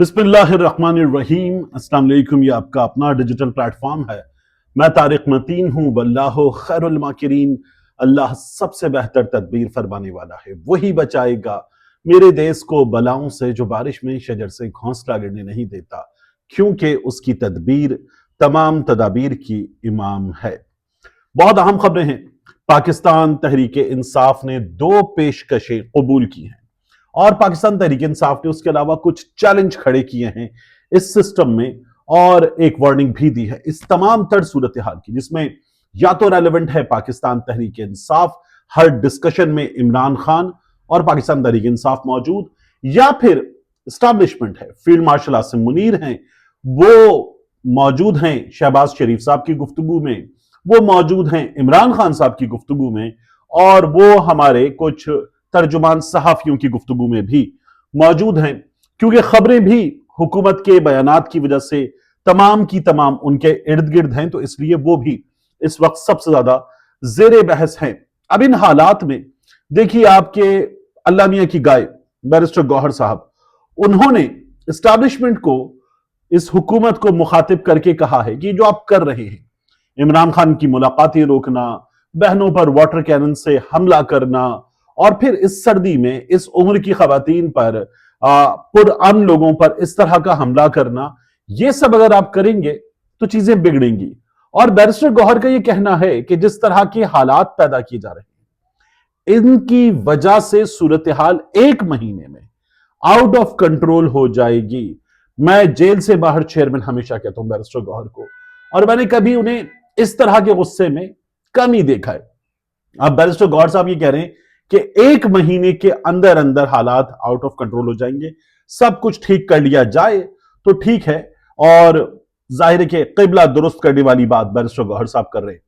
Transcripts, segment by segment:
बिस्मिल्लाहिर्रहमानिर्रहीम। अस्सलाम वालेकुम। ये आपका अपना डिजिटल प्लेटफॉर्म है। मैं तारिक मतीन हूँ। वल्लाहु खैरुल माकिरीन। अल्लाह सबसे बेहतर तदबीर फरमाने वाला है, वही बचाएगा मेरे देश को बलाओं से जो बारिश में शजर से घोंसला गिरने नहीं देता, क्योंकि उसकी तदबीर तमाम तदाबीर की इमाम है। बहुत अहम खबरें हैं। पाकिस्तान तहरीक इंसाफ ने 2 पेशकशें कबूल की हैं और पाकिस्तान तहरीक इंसाफ ने उसके अलावा कुछ चैलेंज खड़े किए हैं इस सिस्टम में, और एक वार्निंग भी दी है इस तमाम तर सूरत हाल की, जिसमें या तो रेलेवेंट है पाकिस्तान तहरीक इंसाफ, हर डिस्कशन में इमरान खान और पाकिस्तान तहरीक इंसाफ मौजूद, या फिर एस्टैब्लिशमेंट है, फील्ड मार्शल आसिम मुनीर हैं, वो मौजूद हैं शहबाज शरीफ साहब की गुफ्तगू में, वो मौजूद हैं इमरान खान साहब की गुफ्तगू में, और वो हमारे कुछ तर्जुमान सहाफियों की गुफ्तगू में भी मौजूद हैं। क्योंकि खबरें भी हुकूमत के बयानात की वजह से तमाम की तमाम उनके इर्द गिर्द हैं, तो इसलिए वो भी इस वक्त सबसे ज्यादा जेरे बहस हैं। अब इन हालात में देखिए, आपके अल्लाह मियां की गाय बैरिस्टर गौहर साहब, उन्होंने एस्टैब्लिशमेंट को, इस हुकूमत को मुखातिब करके कहा है कि जो आप कर रहे हैं, इमरान खान की मुलाकातें रोकना, बहनों पर वाटर कैनन से हमला करना, और फिर इस सर्दी में इस उम्र की खवातीन पर, पुरअमन लोगों पर इस तरह का हमला करना, ये सब अगर आप करेंगे तो चीजें बिगड़ेंगी। और बैरिस्टर गौहर का ये कहना है कि जिस तरह के हालात पैदा किए जा रहे हैं, इनकी वजह से सूरत हाल 1 महीने में आउट ऑफ कंट्रोल हो जाएगी। मैं जेल से बाहर चेयरमैन हमेशा कहता हूं बैरिस्टर गौहर को, और मैंने कभी उन्हें इस तरह के गुस्से में कम ही देखा है। अब बैरिस्टर गौहर साहब ये कह रहे हैं कि 1 महीने के अंदर अंदर हालात आउट ऑफ कंट्रोल हो जाएंगे, सब कुछ ठीक कर लिया जाए तो ठीक है, और जाहिर है कि क़िबला दुरुस्त करने वाली बात बैरिस्टर गौहर साहब कर रहे हैं।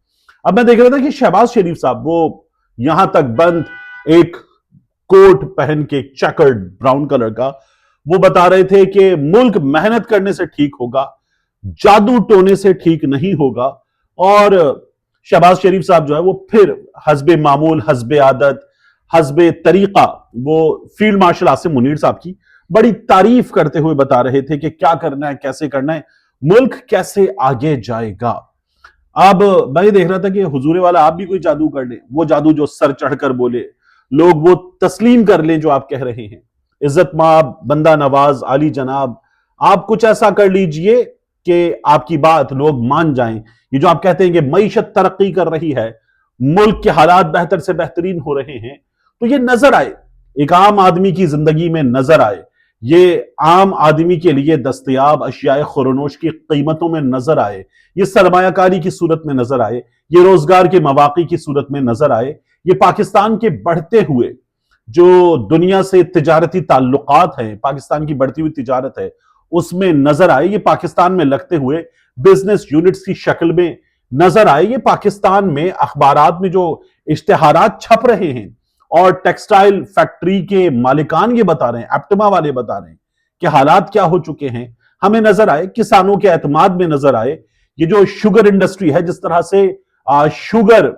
अब मैं देख रहा था कि शहबाज शरीफ साहब, वो यहां तक बंद एक कोट पहन के, चेकर्ड ब्राउन कलर का, वो बता रहे थे कि मुल्क मेहनत करने से ठीक होगा, जादू टोने से ठीक नहीं होगा। और शहबाज शरीफ साहब जो है वो फिर हस्बे मामूल, हस्बे आदत, हस्बे तरीका, वो फील्ड मार्शल आसिम मुनीर साहब की बड़ी तारीफ करते हुए बता रहे थे कि क्या करना है, कैसे करना है, मुल्क कैसे आगे जाएगा। अब मैं ये देख रहा था कि हुजूरे वाला आप भी कोई जादू कर ले, वो जादू जो सर चढ़कर बोले, लोग वो तस्लीम कर लें जो आप कह रहे हैं, इज्जत माब, बंदा नवाज, आली जनाब, आप कुछ ऐसा कर लीजिए कि आपकी बात लोग मान जाएं। ये जो आप कहते हैं कि मईशत तरक्की कर रही है, मुल्क के हालात बेहतर से बेहतरीन हो रहे हैं, तो ये नजर आए, एक आम आदमी की जिंदगी में नजर आए, ये आम आदमी के लिए दस्तयाब अशियाए खुरनोश की कीमतों में नजर आए, ये सरमायाकारी की सूरत में नजर आए, ये रोजगार के मौके की सूरत में नजर आए, ये पाकिस्तान के बढ़ते हुए जो दुनिया से तिजारती ताल्लुकात हैं, पाकिस्तान की बढ़ती हुई तिजारत है, उसमें नजर आए, ये पाकिस्तान में लगते हुए बिजनेस यूनिट्स की शक्ल में नजर आए, ये पाकिस्तान में अखबारात में जो इश्तिहारात छप रहे हैं, और टेक्सटाइल फैक्ट्री के मालिकान ये बता रहे हैं, एप्टमा वाले बता रहे हैं कि हालात क्या हो चुके हैं, हमें नजर आए, किसानों के एतमाद में नजर आए, ये जो शुगर इंडस्ट्री है, जिस तरह से शुगर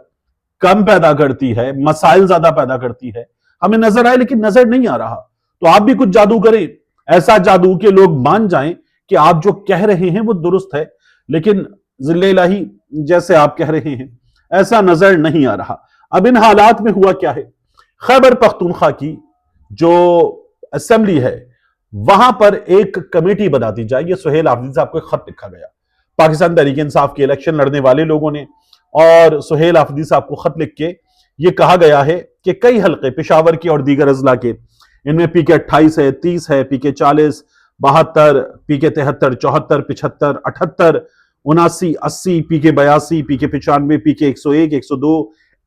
कम पैदा करती है, मसाइल ज्यादा पैदा करती है, हमें नजर आए, लेकिन नजर नहीं आ रहा। तो आप भी कुछ जादू करें, ऐसा जादू के लोग मान जाएं कि आप जो कह रहे हैं वो दुरुस्त है, लेकिन जिल्ले इलाही जैसे आप कह रहे हैं ऐसा नजर नहीं आ रहा। अब इन हालात में हुआ क्या है, खैबर पख्तूनख्वा की जो असेंबली है, वहां पर एक कमेटी बना दी जाए। ये सुहेल आफरीदी साहब को एक खत लिखा गया, पाकिस्तान तहरीक इंसाफ के इलेक्शन लड़ने वाले लोगों ने, और सुहेल आफरीदी साहब को खत लिख के ये कहा गया है कि कई हल्के पेशावर के और दीगर अजला के, इनमें पीके 28 है, 30 है, पीके 40, 72, पीके 73, 74, 75, 78, 79, 80, पीके 82, पीके 95, पीके 101, 102,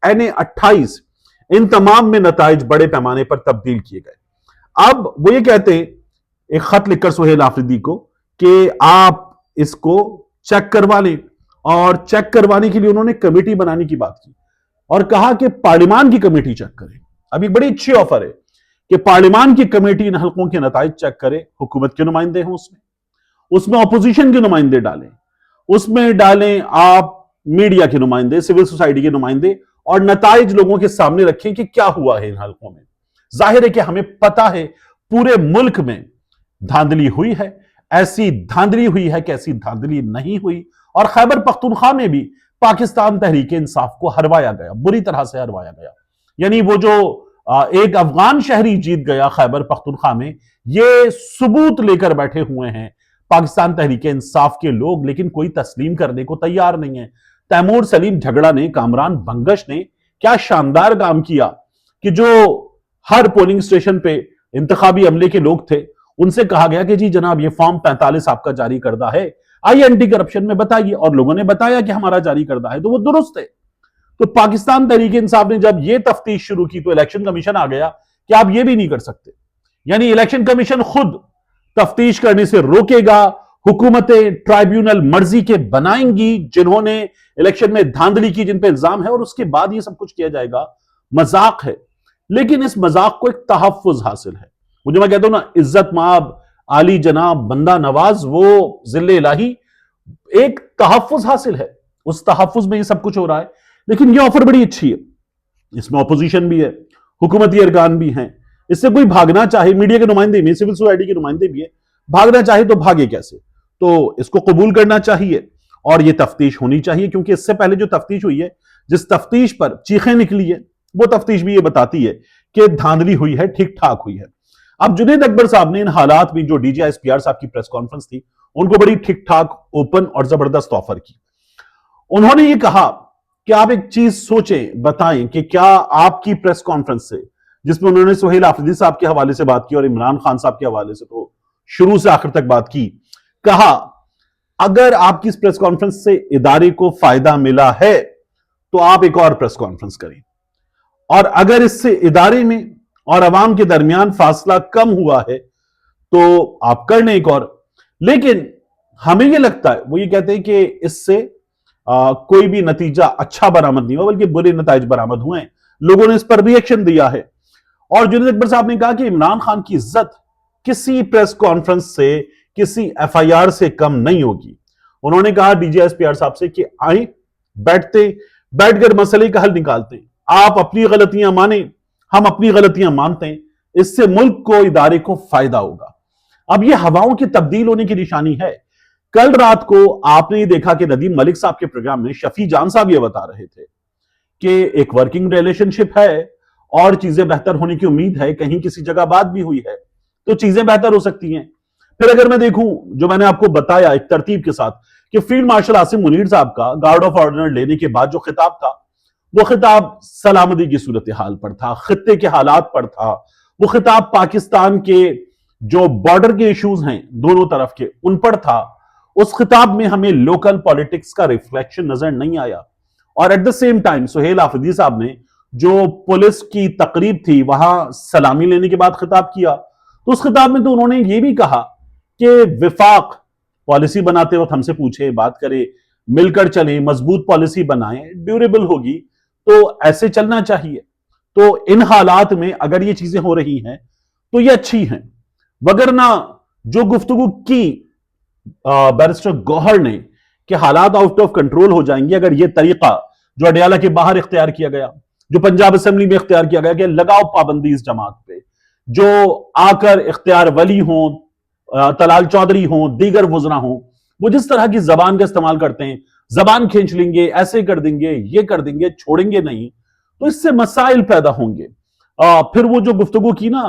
NA 28, इन तमाम में नताइज बड़े पैमाने पर तब्दील किए गए। अब वो ये कहते हैं, एक खत लिखकर सुहेल आफरीदी को, कि आप इसको चेक करवा लें, और चेक करवाने के लिए उन्होंने कमेटी बनाने की बात की, और कहा कि पार्लियामान की कमेटी चेक करे। अभी बड़ी अच्छी ऑफर है कि पार्लियामान की कमेटी इन हल्कों के नताइज चेक करे, हुकूमत के नुमाइंदे हों उसमें ऑपोजिशन के नुमाइंदे डालें, उसमें डालें आप मीडिया के नुमाइंदे, सिविल सोसाइटी के नुमाइंदे, और नताइज लोगों के सामने रखें कि क्या हुआ है इन हल्कों में। जाहिर है कि हमें पता है पूरे मुल्क में धांधली हुई है, ऐसी धांधली हुई है कि ऐसी धांधली नहीं हुई। और खैबर पख्तूनख्वा में भी पाकिस्तान तहरीक इंसाफ को हरवाया गया, बुरी तरह से हरवाया गया। यानी वो जो एक अफगान शहरी जीत गया खैबर पख्तूनख्वा में, ये सबूत लेकर बैठे हुए हैं पाकिस्तान तहरीक इंसाफ के लोग, लेकिन कोई तस्लीम करने को तैयार नहीं है। तैमूर सलीम झगड़ा ने, कामरान बंगश ने क्या शानदार काम किया कि जो हर पोलिंग स्टेशन पे इंतखाबी अमले के लोग थे, उनसे कहा गया कि जी जनाब ये फॉर्म 45 आपका जारी करदा है, आइए एंटी करप्शन में बताइए, और लोगों ने बताया कि हमारा जारी करदा है, तो वो दुरुस्त है। तो पाकिस्तान तहरीक इंसाफ ने जब ये तफ्तीश शुरू की तो इलेक्शन कमीशन आ गया कि आप ये भी नहीं कर सकते। यानी इलेक्शन कमीशन खुद तफ्तीश करने से रोकेगा, हुकूमतें ट्राइब्यूनल मर्जी के बनाएंगी जिन्होंने इलेक्शन में धांधली की, जिन पे इल्जाम है, और उसके बाद ये सब कुछ किया जाएगा। मजाक है, लेकिन इस मजाक को एक तहफ्फुज हासिल है। वो जो मैं कहता हूं ना, इज्जत माब, आली जनाब, बंदा नवाज, वो जिल्ले इलाही, एक तहफ्फुज हासिल है। उस तहफ्फुज में ये सब कुछ हो रहा है। लेकिन ये ऑफर बड़ी अच्छी है, इसमें ऑपोजिशन भी है, हुकूमती अरकान भी हैं। इससे कोई भागना चाहे, मीडिया के नुमाइंदे भी, सिविल सोसाइटी के नुमाइंदे भी है, भागना चाहे तो भागे कैसे? तो इसको कबूल करना चाहिए और ये तफ्तीश होनी चाहिए, क्योंकि इससे पहले जो तफ्तीश हुई है, जिस तफ्तीश पर चीखें निकली है, वो तफ्तीश भी ये बताती है कि धांधली हुई है, ठीक ठाक हुई है। अब जुनैद अकबर साहब ने इन हालात में, जो DGISPR साहब की प्रेस कॉन्फ्रेंस थी, उनको बड़ी ठीक ठाक, ओपन और जबरदस्त ऑफर की। उन्होंने ये कहा कि आप एक चीज सोचें, बताएं कि क्या आपकी प्रेस कॉन्फ्रेंस से, जिसमें उन्होंने सुहेल आफरीदी साहब के हवाले से बात की और इमरान खान साहब के हवाले से तो शुरू से आखिर तक बात की, कहा अगर आपकी इस प्रेस कॉन्फ्रेंस से इदारे को फायदा मिला है तो आप एक और प्रेस कॉन्फ्रेंस करें, और अगर इससे इदारे में और अवाम के दरमियान फासला कम हुआ है तो आप कर लें एक और। लेकिन हमें यह लगता है, वो ये कहते हैं कि इससे कोई भी नतीजा अच्छा बरामद नहीं हुआ, बल्कि बुरे नतीजे बरामद हुए हैं। लोगों ने इस पर रिएक्शन दिया है। और जुनैद अकबर साहब ने कहा कि इमरान खान की इज्जत किसी प्रेस कॉन्फ्रेंस से, किसी FIR से कम नहीं होगी। उन्होंने कहा DGISPR साहब से कि आए, बैठकर मसले का हल निकालते हैं, आप अपनी गलतियां माने, हम अपनी गलतियां मानते हैं, इससे मुल्क को, इदारे को फायदा होगा। अब ये हवाओं की तब्दील होने की निशानी है। कल रात को आपने ये देखा कि नदीम मलिक साहब के प्रोग्राम में शफी जान साहब ये बता रहे थे कि एक वर्किंग रिलेशनशिप है और चीजें बेहतर होने की उम्मीद है, कहीं किसी जगह बात भी हुई है तो चीजें बेहतर हो सकती हैं। फिर अगर मैं देखूं, जो मैंने आपको बताया एक तरतीब के साथ, कि फील्ड मार्शल आसिम मुनीर साहब का गार्ड ऑफ ऑर्डर लेने के बाद जो खिताब था, वो खिताब सलामती की सूरत हाल पर था, खित्ते के हालात पर था। वो खिताब पाकिस्तान के जो बॉर्डर के इश्यूज हैं दोनों तरफ के, उन पर था। उस खिताब में हमें लोकल पॉलिटिक्स का रिफ्लेक्शन नजर नहीं आया। और at the same time Suhail Afridi साहब ने जो पुलिस की तकरीब थी, वहां सलामी लेने के बाद खिताब किया, तो उस खिताब में तो उन्होंने ये भी कहा कि विफाक पॉलिसी बनाते वक्त हमसे पूछे, बात करें, मिलकर चलें, मजबूत पॉलिसी बनाएं, ड्यूरेबल होगी, तो ऐसे चलना चाहिए। तो इन हालात में अगर ये चीजें हो रही हैं तो ये अच्छी हैं, वगरना जो गुफ्तगू की बैरिस्टर गौहर ने कि हालात आउट ऑफ कंट्रोल हो जाएंगे अगर ये तरीका जो अडयाला के बाहर इख्तियार किया गया, जो पंजाब असेंबली में इख्तियार किया गया कि लगाओ पाबंदी इस जमात पे, जो आकर इख्तियार वली हों, तलाल चौधरी हों, दीगर वुज़रा हों, वो जिस तरह की जबान का इस्तेमाल करते हैं, जबान खींच लेंगे, ऐसे कर देंगे, ये कर देंगे, छोड़ेंगे नहीं, तो इससे मसाइल पैदा होंगे। फिर वो जो गुफ्तगू की ना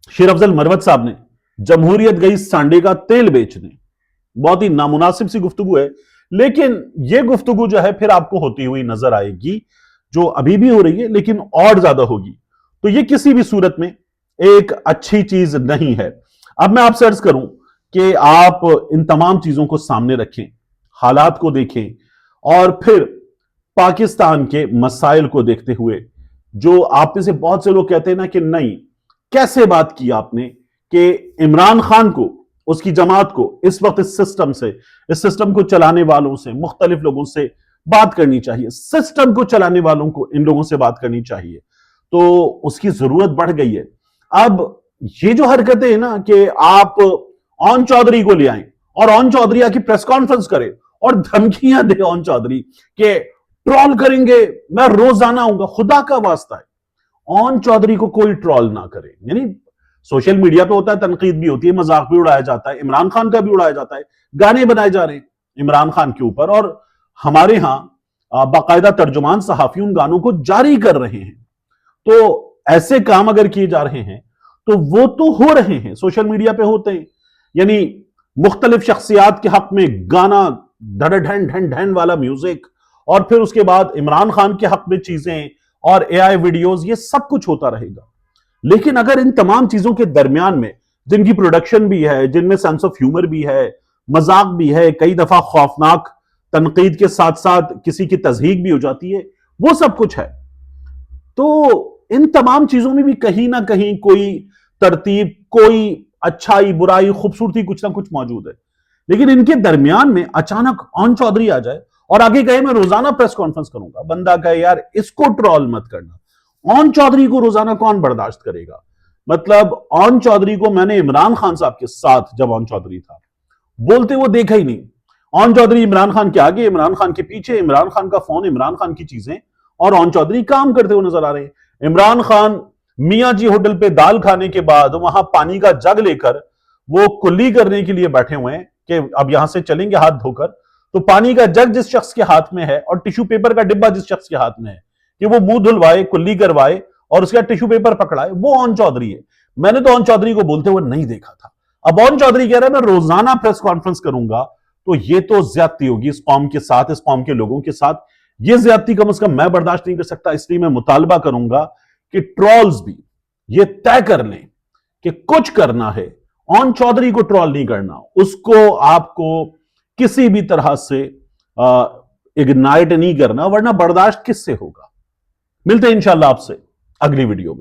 शेर अफजल मरवत साहब ने, जमहूरियत गई सांडे का तेल बेचने, बहुत ही नामुनासिब सी गुफ्तगू है, लेकिन ये गुफ्तगू जो है फिर आपको होती हुई नजर आएगी, जो अभी भी हो रही है लेकिन और ज्यादा होगी। तो ये किसी भी सूरत में एक अच्छी चीज नहीं है। अब मैं आपसे अर्ज करूं कि आप इन तमाम चीजों को सामने रखें, हालात को देखें, और फिर पाकिस्तान के मसाइल को देखते हुए, जो आप में से बहुत से लोग कहते हैं ना कि नहीं, कैसे बात की आपने कि इमरान खान को, उसकी जमात को इस वक्त इस सिस्टम को चलाने वालों से, मुख्तलिफ लोगों से बात करनी चाहिए, सिस्टम को चलाने वालों को, इन लोगों से बात करनी चाहिए, तो उसकी जरूरत बढ़ गई है। अब ये जो हरकतें हैं ना कि आप ऑन चौधरी को ले आए और ऑन चौधरी आकी प्रेस कॉन्फ्रेंस करे और धमकियां दे ऑन चौधरी के ट्रॉल करेंगे, मैं रोजाना आऊंगा, खुदा का वास्ता है ऑन चौधरी को कोई ट्रॉल ना करे। यानी सोशल मीडिया पे होता है, तनकीद भी होती है, मजाक भी उड़ाया जाता है, इमरान खान का भी उड़ाया जाता है, गाने बनाए जा रहे हैं इमरान खान के ऊपर, और हमारे यहाँ बाकायदा तर्जुमान सहाफी उन गानों को जारी कर रहे हैं। तो ऐसे काम अगर किए जा रहे हैं तो वो तो हो रहे हैं, सोशल मीडिया पे होते हैं, यानी मुख्तलिफ शख्सियात के हक में गाना, ढन ढन ढन वाला म्यूजिक, और फिर उसके बाद इमरान खान के हक में चीजें और एआई वीडियोस, ये सब कुछ होता रहेगा। लेकिन अगर इन तमाम चीजों के दरमियान में, जिनकी प्रोडक्शन भी है, जिनमें सेंस ऑफ ह्यूमर भी है, मजाक भी है, कई दफा खौफनाक तनकीद के साथ साथ किसी की तज़हीक भी हो जाती है, वो सब कुछ है, तो इन तमाम चीजों में भी कहीं ना कहीं कोई तरतीब, कोई अच्छाई, बुराई, खूबसूरती कुछ ना कुछ मौजूद है। लेकिन इनके दरमियान में अचानक ऑन चौधरी आ जाए और आगे कहे मैं रोजाना प्रेस कॉन्फ्रेंस करूंगा, बंदा कहे यार इसको ट्रोल मत करना। ऑन चौधरी को रोजाना कौन बर्दाश्त करेगा? मतलब ऑन चौधरी को मैंने इमरान खान साहब के साथ, जब ऑन चौधरी था, बोलते वो देखा ही नहीं। ऑन चौधरी इमरान खान के आगे, इमरान खान के पीछे, इमरान खान का फोन, इमरान खान की चीजें, और ऑन चौधरी काम करते हुए नजर आ रहे हैं। इमरान खान मियां जी होटल पे दाल खाने के बाद वहां पानी का जग लेकर वो कुल्ली करने के लिए बैठे हुए हैं कि अब यहां से चलेंगे हाथ धोकर, तो पानी का जग जिस शख्स के हाथ में है और टिश्यू पेपर का डिब्बा जिस शख्स के हाथ में है कि वो मुंह धुलवाए, कुल्ली करवाए और उसके बाद टिश्यू पेपर पकड़ाए, वो ऑन चौधरी है। मैंने तो ऑन चौधरी को बोलते हुए नहीं देखा था। अब ऑन चौधरी कह रहा है मैं रोजाना प्रेस कॉन्फ्रेंस करूंगा, तो ये तो ज्यादती होगी इस कौम के साथ, इस कौम के लोगों के साथ। ये ज्यादती कम से कम मैं बर्दाश्त नहीं कर सकता। इसलिए मैं मुतालबा करूंगा कि ट्रोल्स भी ये तय कर लें कि कुछ करना है, ऑन चौधरी को ट्रोल नहीं करना, उसको आपको किसी भी तरह से इग्नाइट नहीं करना, वरना बर्दाश्त किससे होगा। मिलते हैं इंशाल्लाह आपसे अगली वीडियो में।